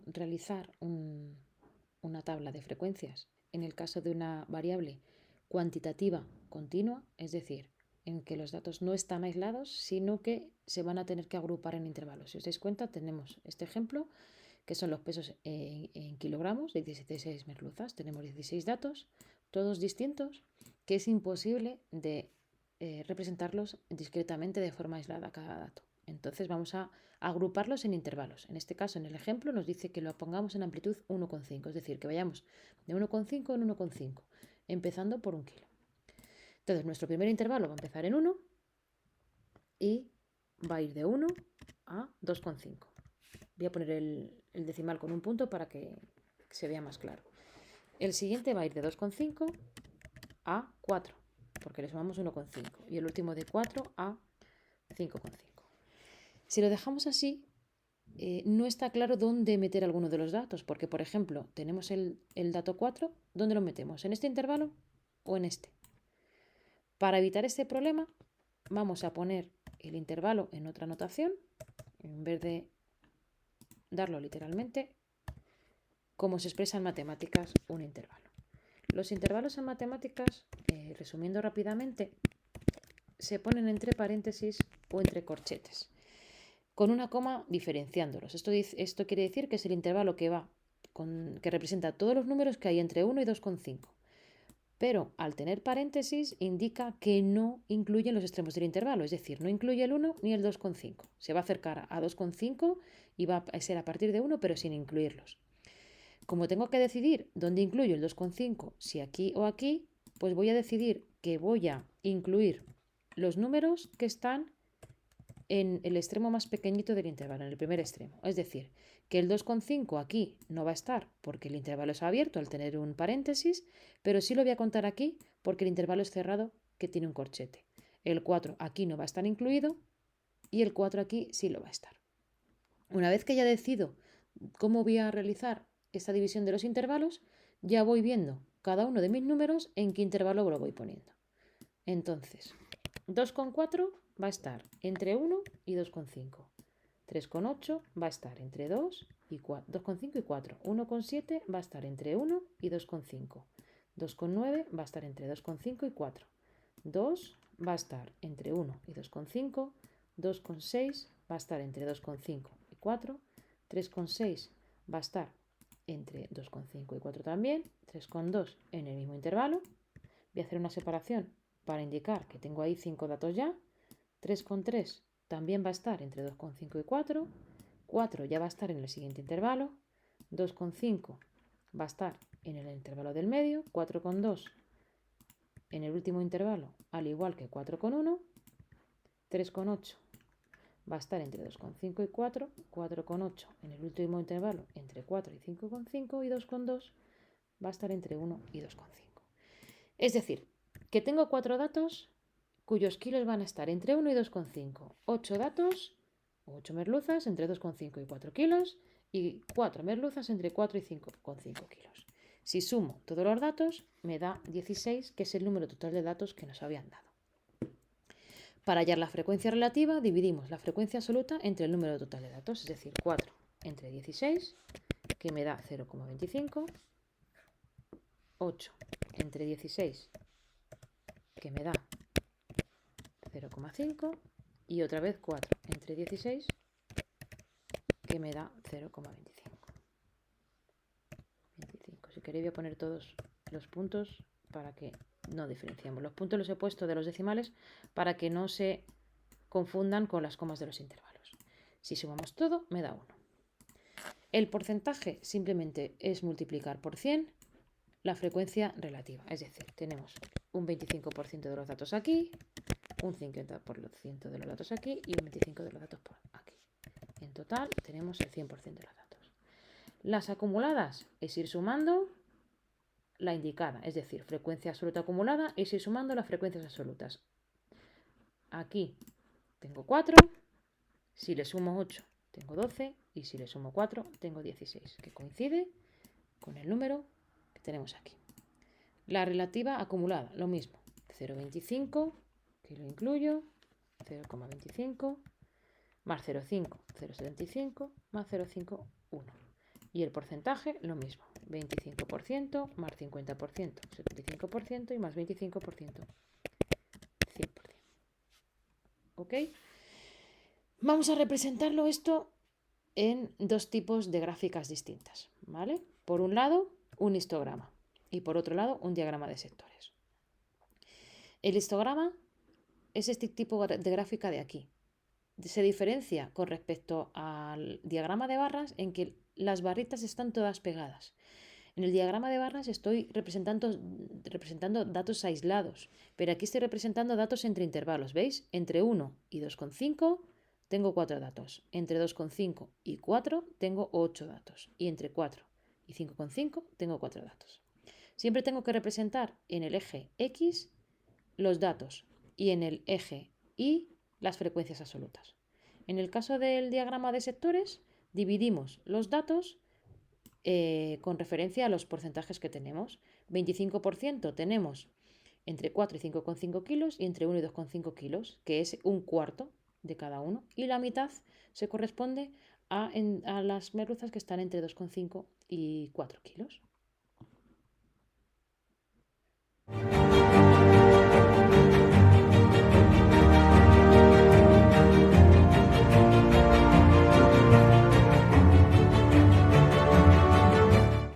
realizar una tabla de frecuencias en el caso de una variable cuantitativa continua, es decir, en que los datos no están aislados, sino que se van a tener que agrupar en intervalos. Si os dais cuenta, tenemos este ejemplo, que son los pesos en kilogramos de 16 merluzas. Tenemos 16 datos, todos distintos, que es imposible de representarlos discretamente de forma aislada cada dato. Entonces vamos a agruparlos en intervalos. En este caso, en el ejemplo, nos dice que lo pongamos en amplitud 1,5, es decir, que vayamos de 1,5 en 1,5, empezando por 1 kilo. Entonces, nuestro primer intervalo va a empezar en 1 y va a ir de 1 a 2,5. Voy a poner el decimal con un punto para que se vea más claro. El siguiente va a ir de 2,5 a 4, porque le sumamos 1,5. Y el último de 4 a 5,5. Si lo dejamos así, no está claro dónde meter alguno de los datos, porque, por ejemplo, tenemos el dato 4, ¿dónde lo metemos? ¿En este intervalo o en este? Para evitar este problema, vamos a poner el intervalo en otra notación, en vez de darlo literalmente, como se expresa en matemáticas un intervalo. Los intervalos en matemáticas, resumiendo rápidamente, se ponen entre paréntesis o entre corchetes, con una coma diferenciándolos. Esto quiere decir que es el intervalo que representa todos los números que hay entre 1 y 2,5. Pero al tener paréntesis indica que no incluyen los extremos del intervalo, es decir, no incluye el 1 ni el 2,5. Se va a acercar a 2,5 y va a ser a partir de 1, pero sin incluirlos. Como tengo que decidir dónde incluyo el 2,5, si aquí o aquí, pues voy a decidir que voy a incluir los números que están en el extremo más pequeñito del intervalo, en el primer extremo. Es decir, que el 2,5 aquí no va a estar porque el intervalo es abierto al tener un paréntesis, pero sí lo voy a contar aquí porque el intervalo es cerrado que tiene un corchete. El 4 aquí no va a estar incluido y el 4 aquí sí lo va a estar. Una vez que ya decido cómo voy a realizar esta división de los intervalos, ya voy viendo cada uno de mis números en qué intervalo lo voy poniendo. Entonces, 2,4 va a estar entre 1 y 2,5. 3,8 va a estar entre 2 y 4, 2,5 y 4. 1,7 va a estar entre 1 y 2,5. 2,9 va a estar entre 2,5 y 4. 2 va a estar entre 1 y 2,5. 2,6 va a estar entre 2,5 y 4. 3,6 va a estar entre 2,5 y 4 también. 3,2 en el mismo intervalo. Voy a hacer una separación para indicar que tengo ahí 5 datos ya. 3,3 también va a estar entre 2,5 y 4. 4 ya va a estar en el siguiente intervalo. 2,5 va a estar en el intervalo del medio. 4,2 en el último intervalo, al igual que 4,1. 3,8 va a estar entre 2,5 y 4. 4,8 en el último intervalo entre 4 y 5,5. Y 2,2 va a estar entre 1 y 2,5. Es decir, que tengo 4 datos cuyos kilos van a estar entre 1 y 2,5. 8 datos, 8 merluzas entre 2,5 y 4 kilos y 4 merluzas entre 4 y 5,5 kilos. Si sumo todos los datos, me da 16, que es el número total de datos que nos habían dado. Para hallar la frecuencia relativa, dividimos la frecuencia absoluta entre el número total de datos, es decir, 4 entre 16, que me da 0,25, 8 entre 16, que me da 0,5 y otra vez 4 entre 16, que me da 0,25. Si queréis voy a poner todos los puntos para que no diferenciamos. Los puntos los he puesto de los decimales para que no se confundan con las comas de los intervalos. Si sumamos todo, me da 1. El porcentaje simplemente es multiplicar por 100 la frecuencia relativa. Es decir, tenemos un 25% de los datos aquí, un 50% de los datos aquí y un 25% de los datos por aquí. En total tenemos el 100% de los datos. Las acumuladas es ir sumando la indicada, es decir, frecuencia absoluta acumulada es ir sumando las frecuencias absolutas. Aquí tengo 4, si le sumo 8 tengo 12 y si le sumo 4 tengo 16, que coincide con el número que tenemos aquí. La relativa acumulada, lo mismo, 0,25, que lo incluyo, 0,25, más 0,5, 0,75, más 0,5, 1. Y el porcentaje, lo mismo. 25% más 50%, 75% y más 25%, 100%. ¿Ok? Vamos a representarlo esto en dos tipos de gráficas distintas, ¿vale? Por un lado, un histograma y por otro lado, un diagrama de sectores. El histograma es este tipo de gráfica de aquí. Se diferencia con respecto al diagrama de barras en que las barritas están todas pegadas. En el diagrama de barras estoy representando datos aislados, pero aquí estoy representando datos entre intervalos, ¿veis? Entre 1 y 2,5 tengo 4 datos, entre 2,5 y 4 tengo 8 datos, y entre 4 y 5,5 tengo 4 datos. Siempre tengo que representar en el eje X los datos y en el eje Y las frecuencias absolutas. En el caso del diagrama de sectores, dividimos los datos con referencia a los porcentajes que tenemos. 25% tenemos entre 4 y 5,5 kilos y entre 1 y 2,5 kilos, que es un cuarto de cada uno. Y la mitad se corresponde a las merluzas que están entre 2,5 y 4 kilos.